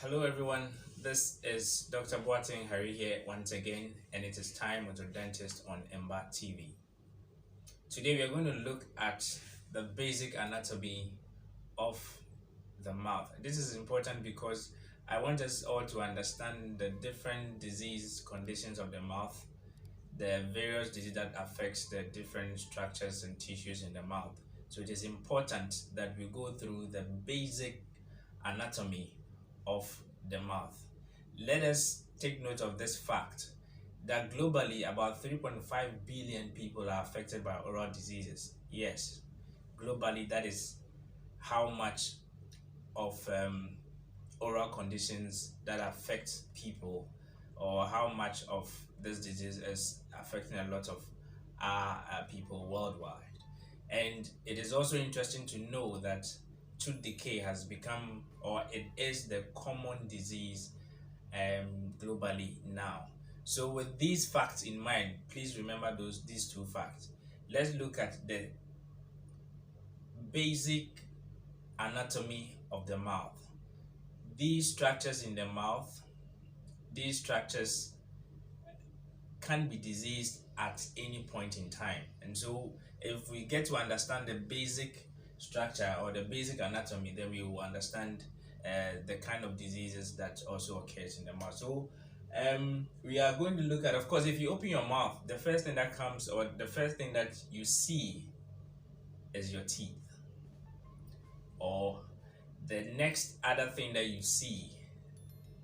Hello everyone, this is Dr. Boateng Harry here once again, and it is time with your dentist on Mba TV. Today we are going to look at the basic anatomy of the mouth. This is important because I want us all to understand the different disease conditions of the mouth, the various diseases that affects the different structures and tissues in the mouth. So it is important that we go through the basic anatomy of the mouth. Let us take note of this fact that globally about 3.5 billion people are affected by oral diseases. Yes, globally that is how much of oral conditions that affect people, or how much of this disease is affecting a lot of people worldwide. And it is also interesting to know that tooth decay has become, or it is the common disease globally now. So with these facts in mind, please remember these two facts. Let's look at the basic anatomy of the mouth. These structures in the mouth, these structures can be diseased at any point in time. And so if we get to understand the basic structure or the basic anatomy, then we will understand the kind of diseases that also occurs in the mouth. So we are going to look at, of course, if you open your mouth, the first thing that comes, or the first thing that you see, is your teeth. Or the next other thing that you see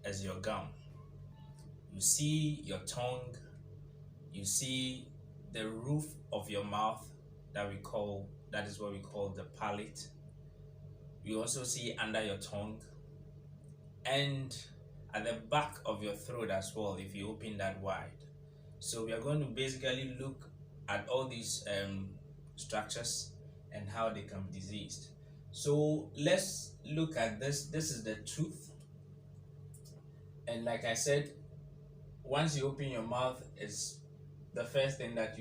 is your gum. You see your tongue, you see the roof of your mouth that is what we call the palate. You also see under your tongue and at the back of your throat as well, if you open that wide. So we are going to basically look at all these structures and how they can be diseased. So let's look at this. This is the tooth, and like I said, once you open your mouth, it's the first thing that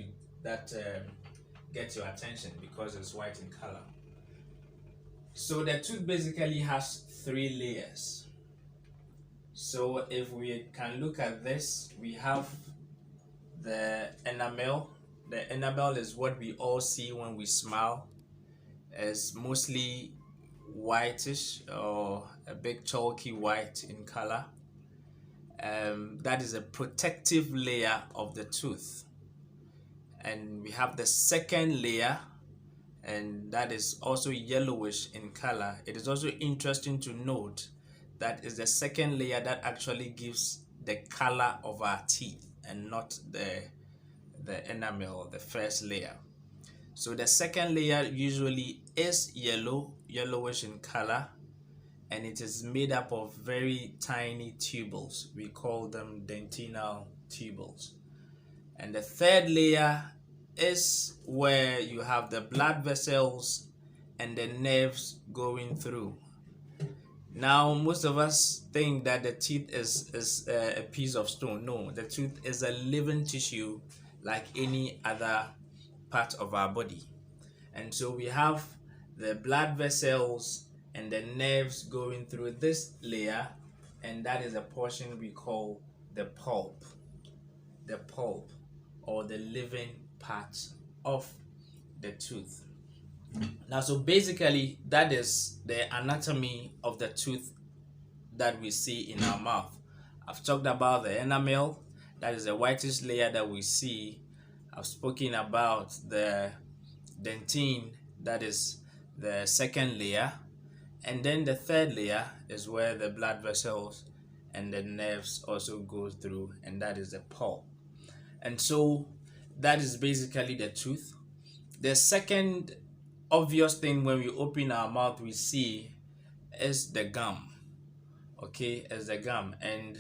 gets your attention because it's white in color. So the tooth basically has three layers. So if we can look at this, we have the enamel. The enamel is what we all see when we smile. It's mostly whitish or a big chalky white in color. That is a protective layer of the tooth. And we have the second layer, and that is also yellowish in color. It is also interesting to note that is the second layer that actually gives the color of our teeth and not the enamel, the first layer. So the second layer usually is yellowish in color, and it is made up of very tiny tubules. We call them dentinal tubules. And the third layer is where you have the blood vessels and the nerves going through. Now, most of us think that the teeth is a piece of stone. No, the tooth is a living tissue like any other part of our body. And so we have the blood vessels and the nerves going through this layer, and that is a portion we call the pulp. The pulp, or the living part of the tooth. Now, so basically that is the anatomy of the tooth that we see in our mouth. I've talked about the enamel, that is the whitish layer that we see. I've spoken about the dentine, that is the second layer, and then the third layer is where the blood vessels and the nerves also go through, and that is the pulp. And so that is basically the tooth. The second obvious thing when we open our mouth we see is the gum. Okay, is the gum. And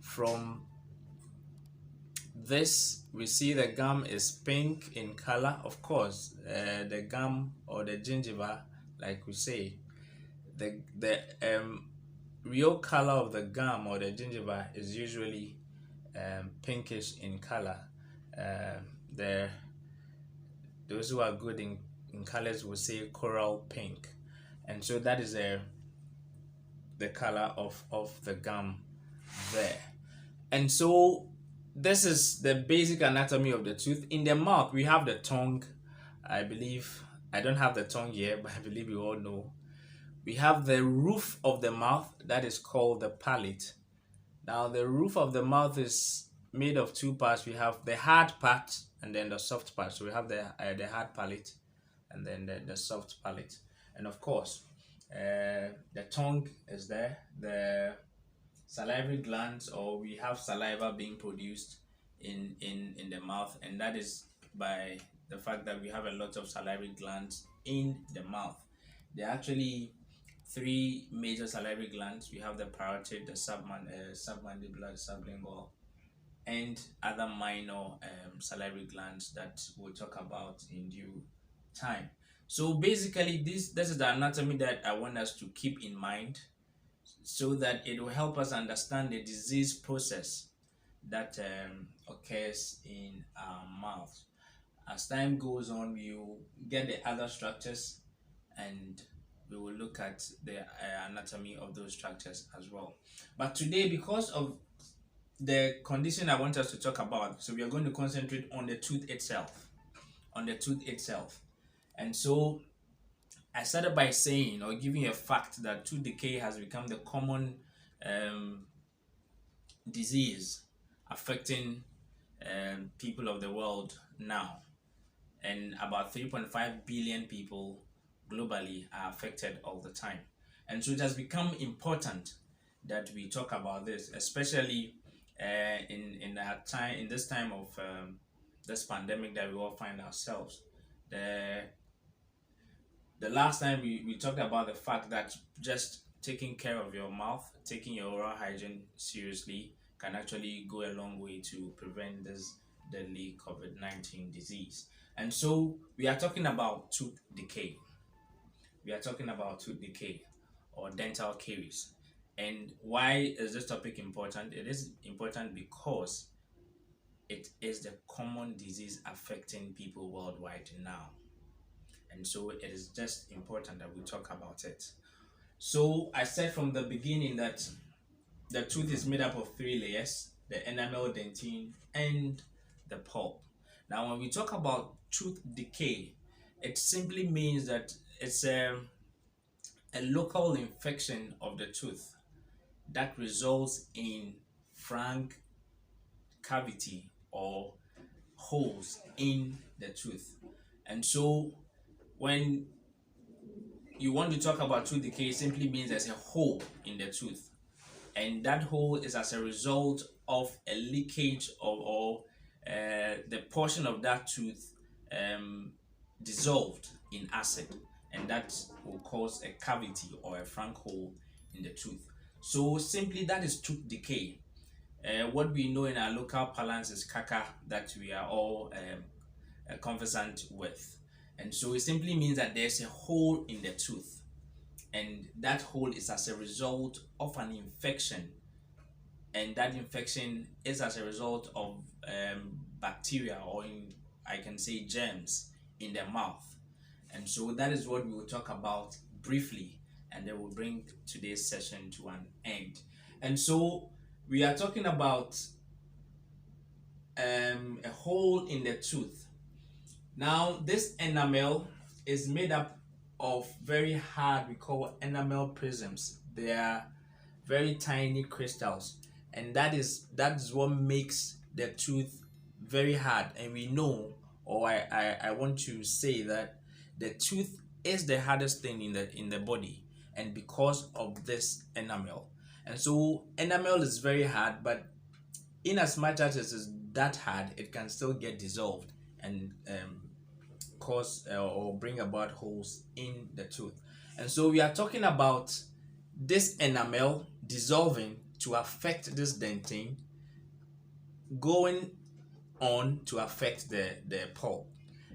from this we see the gum is pink in color. Of course, the gum or the gingiva, like we say, the real color of the gum or the gingiva is usually pinkish in color. Those who are good in colors will say coral pink, and so that is the color of the gum there. And so this is the basic anatomy of the tooth. In the mouth, we have the tongue. I believe, I don't have the tongue here, but I believe you all know. We have the roof of the mouth that is called the palate. Now, the roof of the mouth is made of two parts. We have the hard part and then the soft part. So we have the hard palate and then the soft palate. And of course, the tongue is there. The salivary glands, or we have saliva being produced in the mouth, and that is by the fact that we have a lot of salivary glands in the mouth. There are actually three major salivary glands. We have the parotid, the submandibular, the sublingual, and other minor salivary glands that we'll talk about in due time. So basically, this is the anatomy that I want us to keep in mind, so that it will help us understand the disease process that occurs in our mouth. As time goes on, we will get the other structures, and we will look at the anatomy of those structures as well. But today, because of the condition I want us to talk about, so we are going to concentrate on the tooth itself, And so I started by saying, or giving a fact, that tooth decay has become the common disease affecting people of the world now, and about 3.5 billion people globally are affected all the time. And so it has become important that we talk about this, especially in this time of this pandemic that we all find ourselves. The last time we talked about the fact that just taking care of your mouth, taking your oral hygiene seriously, can actually go a long way to prevent this deadly COVID-19 disease. And so we are talking about tooth decay. Or dental caries. And why is this topic important? It is important because it is the common disease affecting people worldwide now. And so it is just important that we talk about it. So I said from the beginning that the tooth is made up of three layers: the enamel, dentine, and the pulp. Now, when we talk about tooth decay, it simply means that it's a local infection of the tooth that results in frank cavity or holes in the tooth. And so when you want to talk about tooth decay, it simply means there's a hole in the tooth, and that hole is as a result of a leakage or the portion of that tooth dissolved in acid, and that will cause a cavity or a frank hole in the tooth. So simply, that is tooth decay. What we know in our local parlance is caca, that we are all conversant with. And so it simply means that there's a hole in the tooth, and that hole is as a result of an infection, and that infection is as a result of bacteria, or I can say germs, in the mouth. And so that is what we will talk about briefly, and then we'll bring today's session to an end. And so we are talking about a hole in the tooth. Now, this enamel is made up of very hard, we call enamel prisms. They are very tiny crystals, and that is what makes the tooth very hard. And we know, or I want to say that the tooth is the hardest thing in the body, and because of this enamel. And so enamel is very hard, but in as much as it is that hard, it can still get dissolved and cause or bring about holes in the tooth. And so we are talking about this enamel dissolving to affect this dentine, going on to affect the pulp.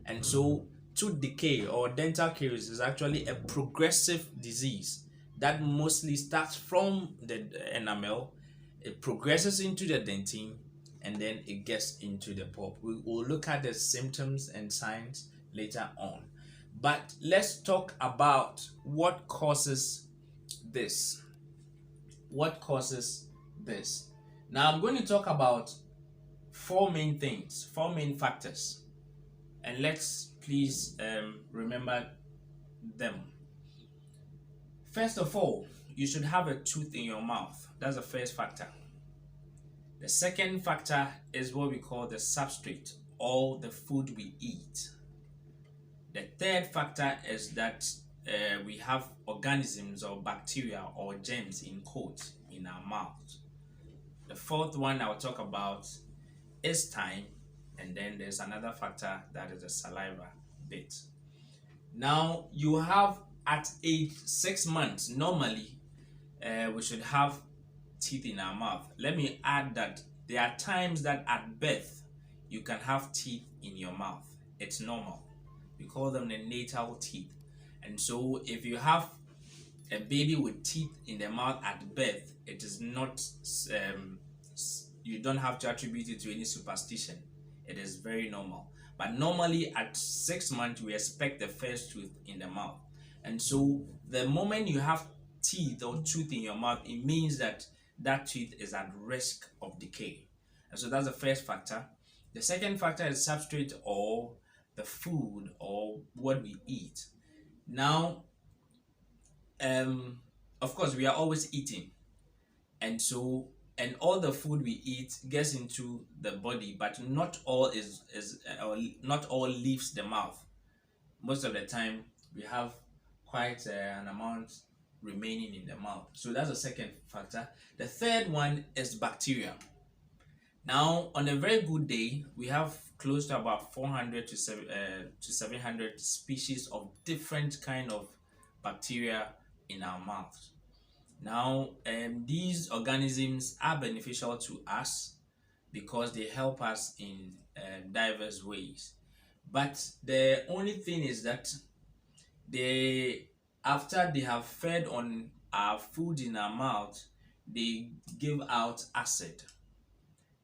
And so tooth decay or dental caries is actually a progressive disease that mostly starts from the enamel, it progresses into the dentine, and then it gets into the pulp. We will look at the symptoms and signs later on. But let's talk about what causes this. what causes this. Now I'm going to talk about four main things, four main factors, and let's please remember them. First of all, you should have a tooth in your mouth. That's the first factor. The second factor is what we call the substrate, or the food we eat. The third factor is that we have organisms or bacteria or germs in quotes in our mouth. The fourth one I'll talk about is time, and then there's another factor that is the saliva bit. Now you have at age 6 months, normally we should have teeth in our mouth. Let me add that there are times that at birth you can have teeth in your mouth. It's normal. We call them the natal teeth. And so if you have a baby with teeth in the mouth at birth, it is not you don't have to attribute it to any superstition. It is very normal. But normally at 6 months we expect the first tooth in the mouth. And so the moment you have teeth or tooth in your mouth, it means that that tooth is at risk of decay. And so that's the first factor. The second factor is substrate, or the food or what we eat. Now of course we are always eating, and all the food we eat gets into the body, but not all not all leaves the mouth. Most of the time we have quite an amount remaining in the mouth. So that's the second factor. The third one is bacteria. Now on a very good day we have close to about 400 to 700 species of different kind of bacteria in our mouths. Now these organisms are beneficial to us because they help us in diverse ways, but the only thing is that after they have fed on our food in our mouth, they give out acid,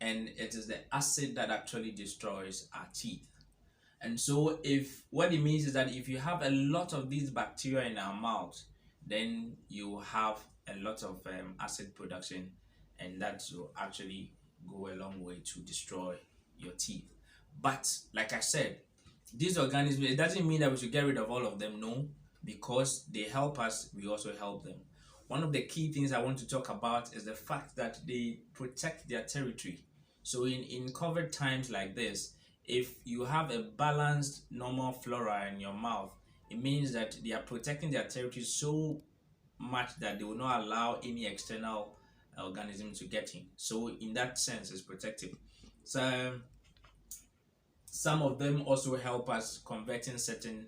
and it is the acid that actually destroys our teeth. And so what it means is that if you have a lot of these bacteria in our mouth, then you have a lot of acid production, and that will actually go a long way to destroy your teeth. But like I said, these organisms, it doesn't mean that we should get rid of all of them. No, because they help us, we also help them. One of the key things I want to talk about is the fact that they protect their territory. So in COVID times like this, if you have a balanced normal flora in your mouth, it means that they are protecting their territory so much that they will not allow any external organism to get in. So in that sense, it's protective. So some of them also help us converting certain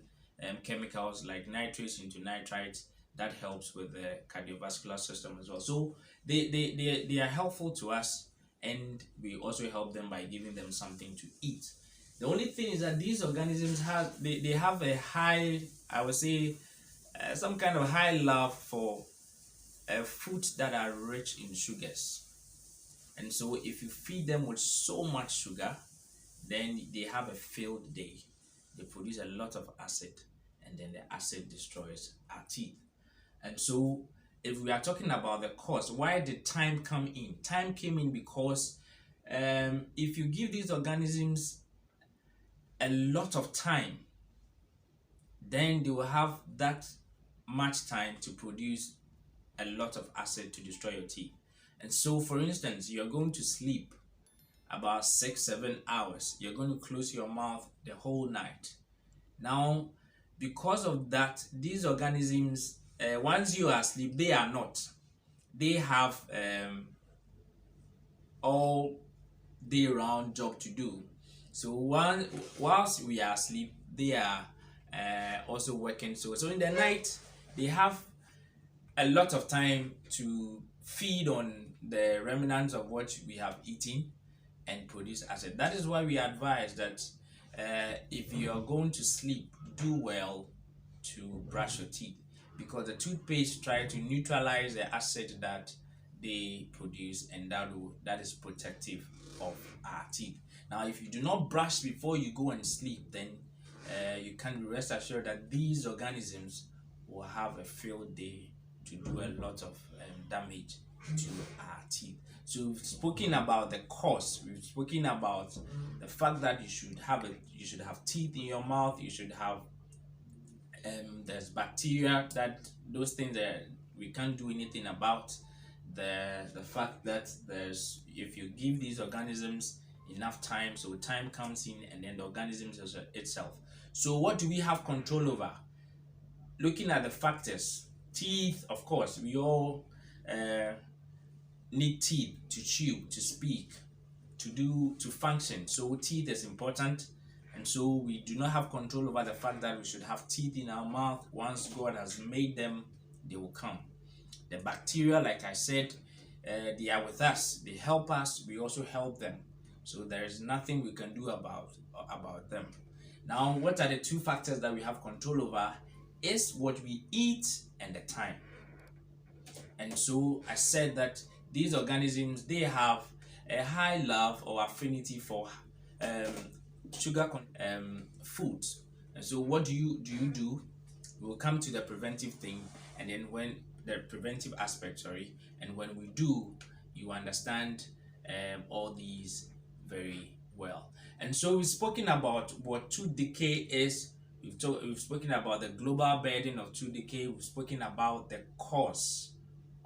chemicals like nitrates into nitrites. That helps with the cardiovascular system as well. So they are helpful to us, and we also help them by giving them something to eat. The only thing is that these organisms have a high, I would say, some kind of high love for foods that are rich in sugars. And so if you feed them with so much sugar, then they have a field day. They produce a lot of acid, and then the acid destroys our teeth. And so if we are talking about the cause, why did time come in? Time came in because if you give these organisms a lot of time, then they will have that much time to produce a lot of acid to destroy your teeth. And so for instance, you're going to sleep about 6-7 hours. You're going to close your mouth the whole night. Now because of that, these organisms, once you are asleep, they are not. They have all day round job to do. So whilst we are asleep, they are also working. So in the night, they have a lot of time to feed on the remnants of what we have eaten and produce acid. That is why we advise that if you are going to sleep, do well to brush your teeth, because the toothpaste try to neutralize the acid that they produce, and that is protective of our teeth. Now if you do not brush before you go and sleep, then you can rest assured that these organisms will have a field day to do a lot of damage to our teeth. So we've spoken about the cause. We've spoken about the fact that you should have teeth in your mouth. You should have there's bacteria, that those things that we can't do anything about. The fact that there's, if you give these organisms enough time, so time comes in and then the organism itself. So what do we have control over? Looking at the factors, teeth, of course, we all need teeth to chew, to speak, to function. So teeth is important, and so we do not have control over the fact that we should have teeth in our mouth. Once God has made them, they will come. The bacteria, like I said, they are with us, they help us, we also help them. So there is nothing we can do about them. Now, what are the two factors that we have control over? Is what we eat and the time. And so I said that these organisms, they have a high love or affinity for sugar foods. And so what do you do? We'll come to the preventive thing, and then when the preventive aspect, and when we do, you understand all these very well. And so we've spoken about what tooth decay is. We've spoken about the global burden of tooth decay. We've spoken about the cause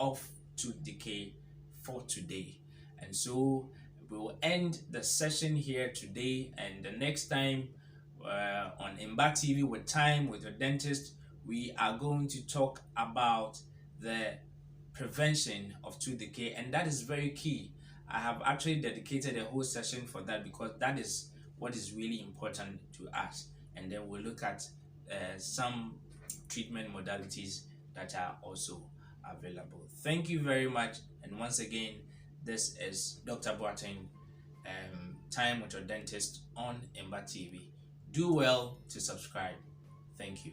of tooth decay for today. And so we'll end the session here today, and the next time on Mba TV with Time with your dentist, we are going to talk about the prevention of tooth decay, and that is very key. I have actually dedicated a whole session for that because that is what is really important to us. And then we'll look at some treatment modalities that are also available. Thank you very much, and once again, this is Dr. Boateng, Time with your dentist on Mba TV. Do well to subscribe. Thank you.